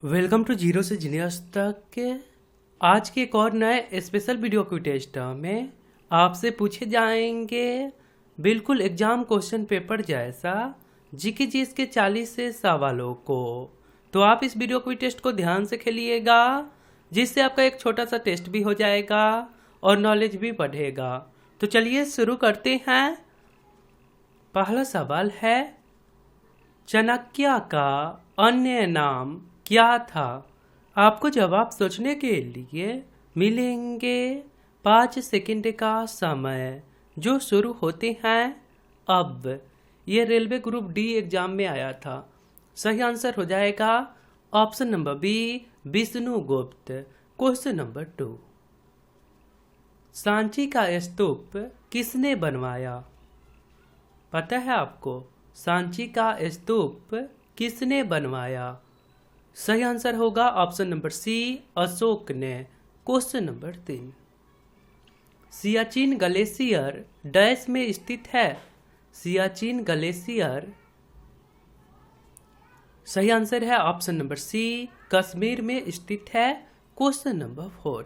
Welcome to zero से genius तक के आज के एक और नए स्पेशल वीडियो क्विज टेस्ट में आपसे पूछे जाएंगे बिल्कुल एग्जाम क्वेश्चन पेपर जैसा जीके जीएस के 40 से सवालों को। तो आप इस वीडियो क्विज टेस्ट को ध्यान से खेलिएगा, जिससे आपका एक छोटा सा टेस्ट भी हो जाएगा और नॉलेज भी बढ़ेगा। तो चलिए शुरू करते हैं। पहला सवाल है, चाणक्य का अन्य नाम क्या था? आपको जवाब सोचने के लिए मिलेंगे 5 सेकंड का समय, जो शुरू होते हैं अब। ये रेलवे ग्रुप डी एग्जाम में आया था। सही आंसर हो जाएगा option number B, Vishnugupta. Question number 2, Sanchi का स्तूप किसने बनवाया? पता है आपको सांची का स्तूप किसने बनवाया? सही आंसर होगा ऑप्शन नंबर सी, अशोक ने। Question number 3, Siachen glacier dash में स्थित है? सियाचिन ग्लेशियर, सही आंसर है ऑप्शन नंबर सी, कश्मीर में स्थित है। क्वेश्चन नंबर 4,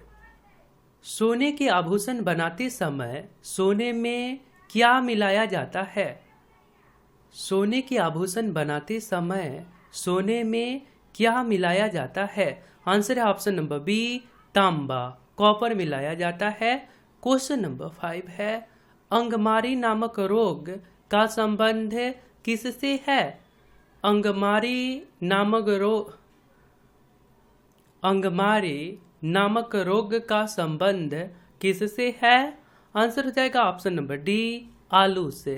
सोने के आभूषण बनाते समय सोने में क्या मिलाया जाता है? सोने के आभूषण बनाते समय सोने में क्या मिलाया जाता है? आंसर है ऑप्शन नंबर बी, तांबा, कॉपर मिलाया जाता है। क्वेश्चन नंबर 5 है, अंगमारी नामक रोग का संबंध किससे है? अंगमारी नामक रोग का संबंध किससे है? आंसर हो जाएगा ऑप्शन नंबर डी, आलू से।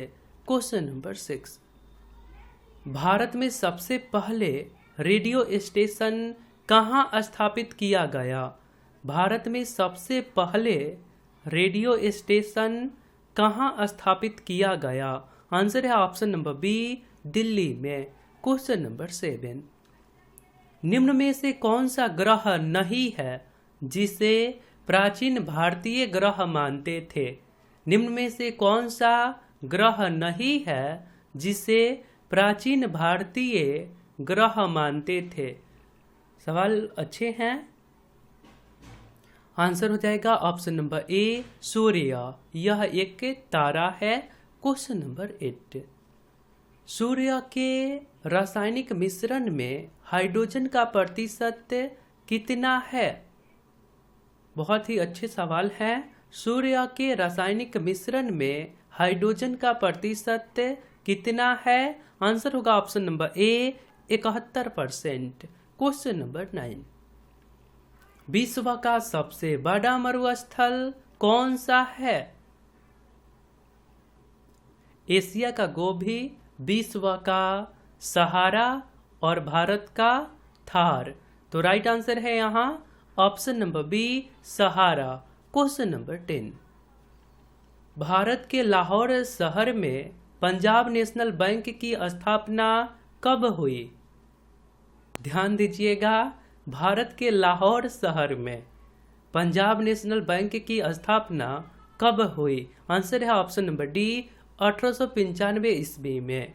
क्वेश्चन नंबर 6, भारत में सबसे पहले रेडियो स्टेशन कहाँ स्थापित किया गया? भारत में सबसे पहले रेडियो स्टेशन कहाँ स्थापित किया गया? आंसर है ऑप्शन नंबर बी, दिल्ली में। क्वेश्चन नंबर 7, निम्न में से कौन सा ग्रह नहीं है जिसे प्राचीन भारतीय ग्रह मानते थे? निम्न में से कौन सा ग्रह नहीं है जिसे प्राचीन भारतीय ग्रह मानते थे? सवाल अच्छे हैं। आंसर हो जाएगा ऑप्शन नंबर ए, सूर्य। यह एक तारा है। क्वेश्चन नंबर 8, सूर्य के रासायनिक मिश्रण में हाइड्रोजन का प्रतिशत कितना है? बहुत ही अच्छे सवाल हैं। सूर्य के रासायनिक मिश्रण में हाइड्रोजन का प्रतिशत कितना है? आंसर होगा option number A, 71%। Question number 9, विश्व का सबसे बड़ा मरुस्थल कौन सा है? एशिया का गोबी, विश्व का सहारा और भारत का थार। तो राइट आंसर है यहाँ ऑप्शन नंबर बी, सहारा। क्वेश्चन नंबर 10, भारत के लाहौर शहर में पंजाब नेशनल बैंक की स्थापना कब हुई? ध्यान दीजिएगा, भारत के लाहौर शहर में पंजाब नेशनल बैंक की स्थापना कब हुई? आंसर है ऑप्शन नंबर डी, 1895 ईस्वी में।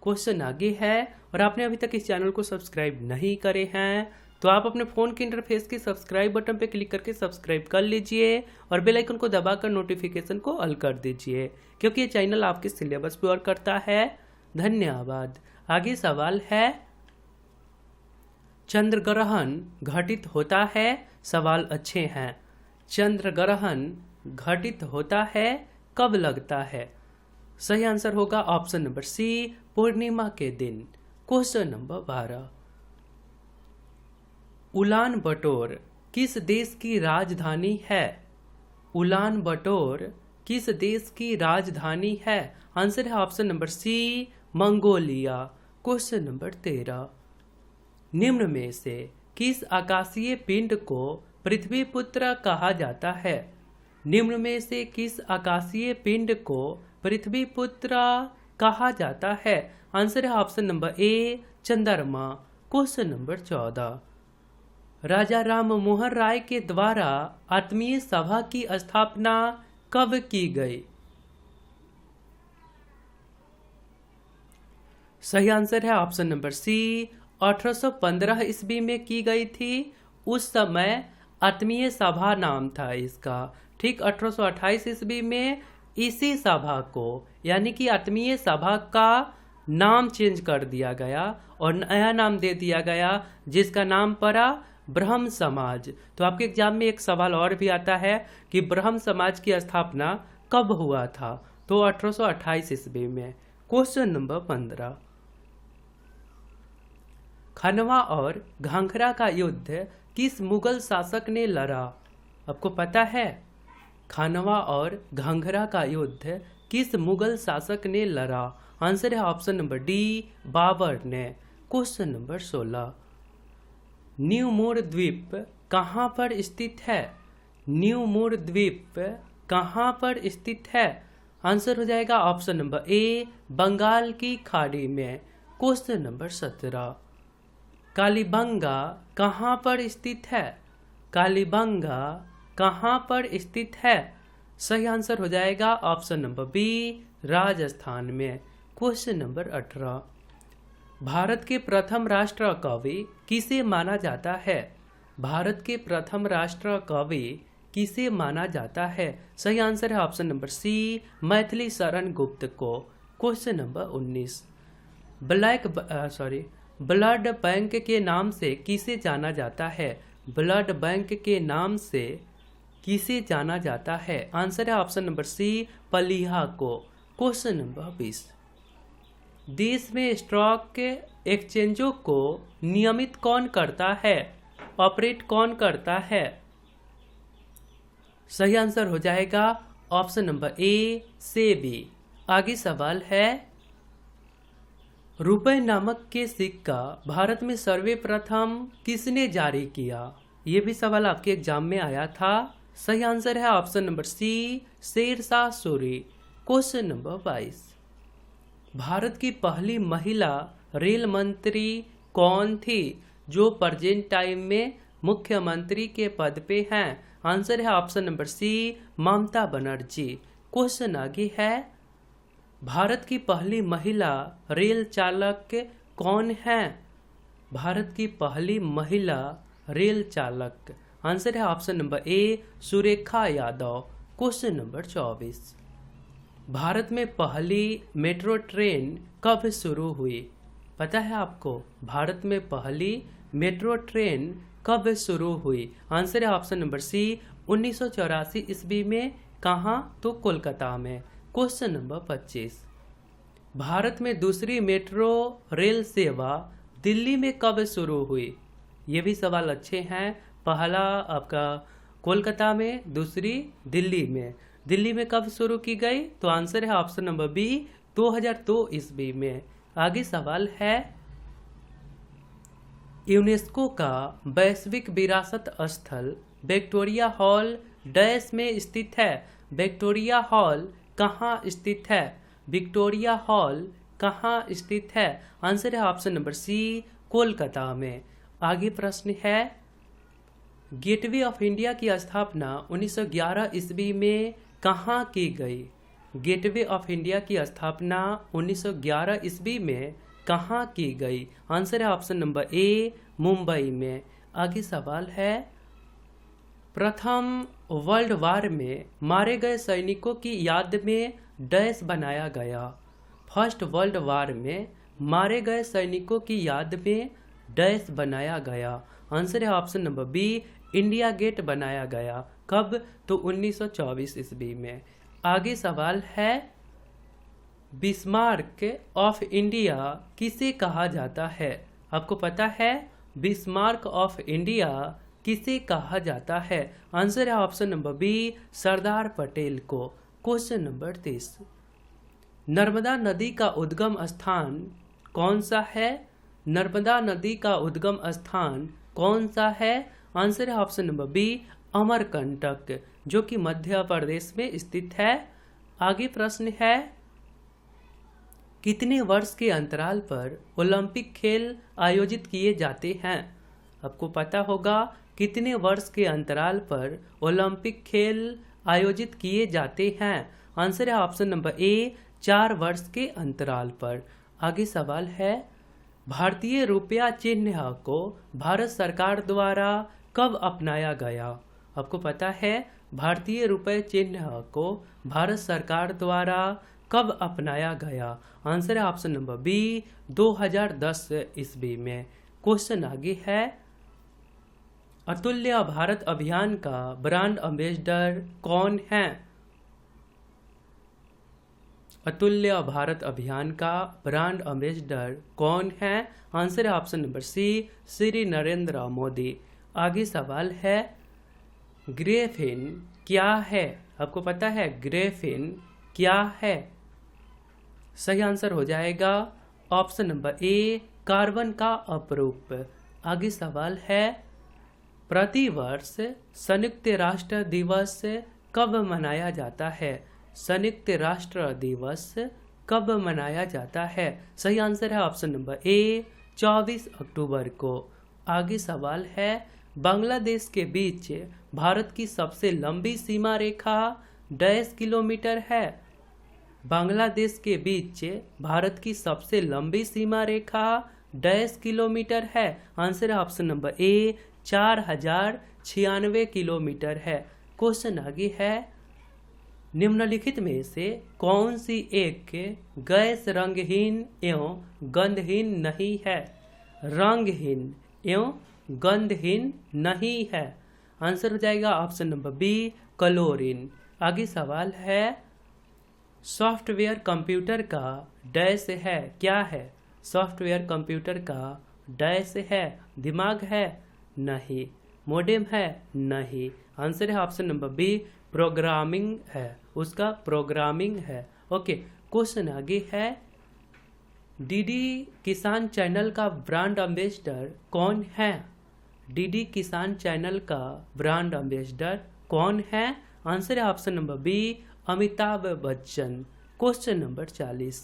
क्वेश्चन आगे है, और आपने अभी तक इस चैनल को सब्सक्राइब नहीं करे हैं तो आप अपने फ़ोन के इंटरफेस के सब्सक्राइब बटन पर क्लिक करके सब्सक्राइब कर लीजिए और बेल आइकन को दबाकर नोटिफिकेशन को ऑल कर दीजिए, क्योंकि ये चैनल आपके सिलेबस पे वर्क करता है। धन्यवाद। आगे सवाल है, चंद्र ग्रहण घटित होता है? सवाल अच्छे हैं। चंद्र ग्रहण घटित होता है कब लगता है? सही आंसर होगा ऑप्शन नंबर सी, पूर्णिमा के दिन। क्वेश्चन नंबर 12, उलान बटोर किस देश की राजधानी है? उलान बटोर किस देश की राजधानी है? आंसर है option number C, Mongolia. Question number 13, निम्न में से किस आकाशीय पिंड को पृथ्वी पुत्र कहा जाता है? निम्न में से किस आकाशीय पिंड को पृथ्वी पुत्र कहा जाता है? आंसर है ऑप्शन नंबर ए, चंद्रमा। क्वेश्चन नंबर 14, राजा राम मोहन राय के द्वारा आत्मीय सभा की स्थापना कब की गई? सही आंसर है ऑप्शन नंबर सी, 1815 ईस्वी में की गई थी। उस समय आत्मीय सभा नाम था इसका। ठीक, 1828 ईस्वी में इसी सभा को यानी कि आत्मीय सभा का नाम चेंज कर दिया गया और नया नाम दे दिया गया जिसका नाम पड़ा ब्रह्म समाज। तो आपके एग्जाम में एक सवाल और भी आता है कि ब्रह्म समाज की स्थापना कब हुआ था? तो 1828 ईस्वी में। क्वेश्चन नंबर 15, खनवा और घाघरा का युद्ध किस मुगल शासक ने लड़ा? आपको पता है? खनवा और घाघरा का युद्ध किस मुगल शासक ने लड़ा? आंसर है ऑप्शन नंबर डी, बाबर ने। क्वेश्चन नंबर 16, न्यू मूर द्वीप कहाँ पर स्थित है? न्यू मूर द्वीप कहाँ पर स्थित है? आंसर हो जाएगा ऑप्शन नंबर ए, बंगाल की खाड़ी में। क्वेश्चन नंबर 17, कालीबंगा कहाँ पर स्थित है? कालीबंगा कहाँ पर स्थित है? सही आंसर हो जाएगा ऑप्शन नंबर बी, राजस्थान में। क्वेश्चन नंबर 18, भारत के प्रथम राष्ट्र कवि किसे माना जाता है? भारत के प्रथम राष्ट्र कवि किसे माना जाता है? सही आंसर है ऑप्शन नंबर सी, मैथिली शरण गुप्त को। क्वेश्चन नंबर 19, ब्लड बैंक के नाम से किसे जाना जाता है? ब्लड बैंक के नाम से किसे जाना जाता है? आंसर है ऑप्शन नंबर सी, पलीहा को। क्वेश्चन नंबर 20, देश में स्टॉक एक्सचेंजों को नियमित कौन करता है? ऑपरेट कौन करता है? सही आंसर हो जाएगा ऑप्शन नंबर ए, सेबी। आगे सवाल है, रुपए नामक के सिक्का भारत में सर्वप्रथम किसने जारी किया? ये भी सवाल आपके एग्जाम में आया था। सही आंसर है option number C, Sher Shah Suri. Question number 22, Bharat की पहली महिला रेल मंत्री कौन थी जो प्रेजेंट टाइम में मुख्यमंत्री के पद पे हैं? आंसर है ऑप्शन नंबर सी, ममता बनर्जी। क्वेश्चन आगे है, भारत की पहली महिला रेल चालक कौन है? भारत की पहली महिला रेल चालक, आंसर है option number A, Surekha Yadav. Question number 24, Bharat में पहली मेट्रो ट्रेन कब शुरू हुई? पता है आपको? भारत में पहली मेट्रो ट्रेन कब शुरू हुई? आंसर है ऑप्शन नंबर सी, 1984 ईस्वी में। कहाँ? तो कोलकाता में। क्वेश्चन नंबर 25, भारत में दूसरी मेट्रो रेल सेवा दिल्ली में कब शुरू हुई? ये भी सवाल अच्छे हैं। पहला आपका कोलकाता में, दूसरी दिल्ली में। दिल्ली में कब शुरू की गई? तो आंसर है ऑप्शन नंबर बी, 2002 ईस्वी में। आगे सवाल है, यूनेस्को का वैश्विक विरासत स्थल विक्टोरिया हॉल डैश में स्थित है? विक्टोरिया हॉल कहाँ स्थित है? विक्टोरिया हॉल कहाँ स्थित है? आंसर है ऑप्शन नंबर सी, कोलकाता में। आगे प्रश्न है, गेटवे ऑफ इंडिया की स्थापना 1911 ईस्वी में कहाँ की गई? गेटवे ऑफ इंडिया की स्थापना 1911 ईस्वी में कहाँ की गई? आंसर है ऑप्शन नंबर ए, मुंबई में। आगे सवाल है, प्रथम वर्ल्ड वार में मारे गए सैनिकों की याद में डैश बनाया गया? फर्स्ट वर्ल्ड वार में मारे गए सैनिकों की याद में डैश बनाया गया? आंसर है option number B, India Gate बनाया गया। कब? तो 1924 ईस्वी में। आगे सवाल है, बिस्मार्क ऑफ इंडिया किसे कहा जाता है? आपको पता है बिस्मार्क ऑफ इंडिया किसे कहा जाता है? आंसर है option number B, Sardar Patel को। क्वेश्चन नंबर 30, नर्मदा नदी का उद्गम स्थान कौन सा है? नर्मदा नदी का उद्गम स्थान कौन सा है? आंसर है ऑप्शन नंबर बी, अमरकंटक, जो कि मध्य प्रदेश में स्थित है। आगे प्रश्न है, कितने वर्ष के अंतराल पर ओलंपिक खेल आयोजित किए जाते हैं? आपको पता होगा कितने वर्ष के अंतराल पर ओलंपिक खेल आयोजित किए जाते हैं? आंसर है ऑप्शन नंबर ए, 4 वर्ष के अंतराल पर। आगे सवाल है, भारतीय रुपया चिन्ह को भारत सरकार द्वारा कब अपनाया गया? आपको पता है भारतीय रुपये चिन्ह को भारत सरकार द्वारा कब अपनाया गया? आंसर है ऑप्शन नंबर बी 2010 ईस्वी में। क्वेश्चन आगे है, अतुल्य भारत अभियान का ब्रांड एम्बेसडर कौन है? अतुल्य भारत अभियान का ब्रांड एम्बेसडर कौन है? आंसर है option number C Shri Narendra Modi. आगे सवाल है, ग्रेफिन क्या है? आपको पता है ग्रेफिन क्या है? सही आंसर हो जाएगा ऑप्शन नंबर ए कार्बन का अपरूप। आगे सवाल है, प्रतिवर्ष संयुक्त राष्ट्र दिवस कब मनाया जाता है? संयुक्त राष्ट्र दिवस कब मनाया जाता है? सही आंसर है ऑप्शन नंबर ए 24 अक्टूबर को। आगे सवाल है, बांग्लादेश के बीच भारत की सबसे लंबी सीमा रेखा डैश किलोमीटर है? बांग्लादेश के बीच भारत की सबसे लंबी सीमा रेखा डैश किलोमीटर है? आंसर है ऑप्शन नंबर ए 4096 किलोमीटर है। क्वेश्चन आगे है, निम्नलिखित में से कौन सी एक गैस रंगहीन एवं गंधहीन नहीं है? रंगहीन एवं गंधहीन नहीं है। आंसर हो जाएगा ऑप्शन नंबर बी क्लोरीन। आगे सवाल है, सॉफ्टवेयर कंप्यूटर का डैश है? क्या है? सॉफ्टवेयर कंप्यूटर का डैश है? दिमाग है? नहीं। मोडेम है? नहीं। आंसर है ऑप्शन नंबर बी प्रोग्रामिंग है, उसका प्रोग्रामिंग है। ओके, क्वेश्चन आगे है, डीडी किसान चैनल का ब्रांड एम्बेसडर कौन है? डीडी किसान चैनल का ब्रांड एम्बेसडर कौन है? आंसर है option number B Amitabh Bachchan. Question number 40,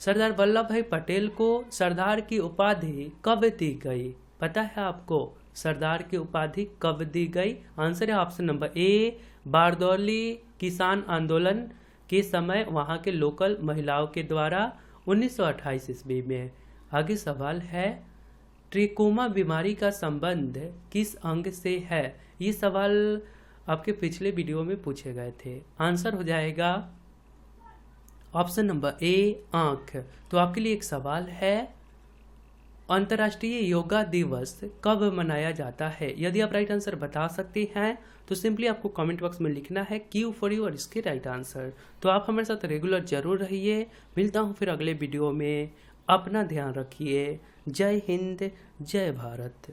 Sardar Vallabh Bhai Patel को सरदार की उपाधि कब दी गई? पता है आपको सरदार की उपाधि कब दी गई? आंसर है ऑप्शन नंबर ए बारदौली किसान आंदोलन के समय वहां के लोकल महिलाओं के द्वारा 1928 ईस्वी में। आगे सवाल है, ट्रिकोमा बीमारी का संबंध किस अंग से है? ये सवाल आपके पिछले वीडियो में पूछे गए थे। आंसर हो जाएगा ऑप्शन नंबर ए आंख। तो आपके लिए एक सवाल है, अंतर्राष्ट्रीय योगा दिवस कब मनाया जाता है? यदि आप राइट आंसर बता सकते हैं तो सिंपली आपको कमेंट बॉक्स में लिखना है क्यू फॉर यू और इसके राइट आंसर। तो आप हमारे साथ रेगुलर जरूर रहिए। मिलता हूँ फिर अगले वीडियो में। अपना ध्यान रखिए। जय हिंद, जय भारत।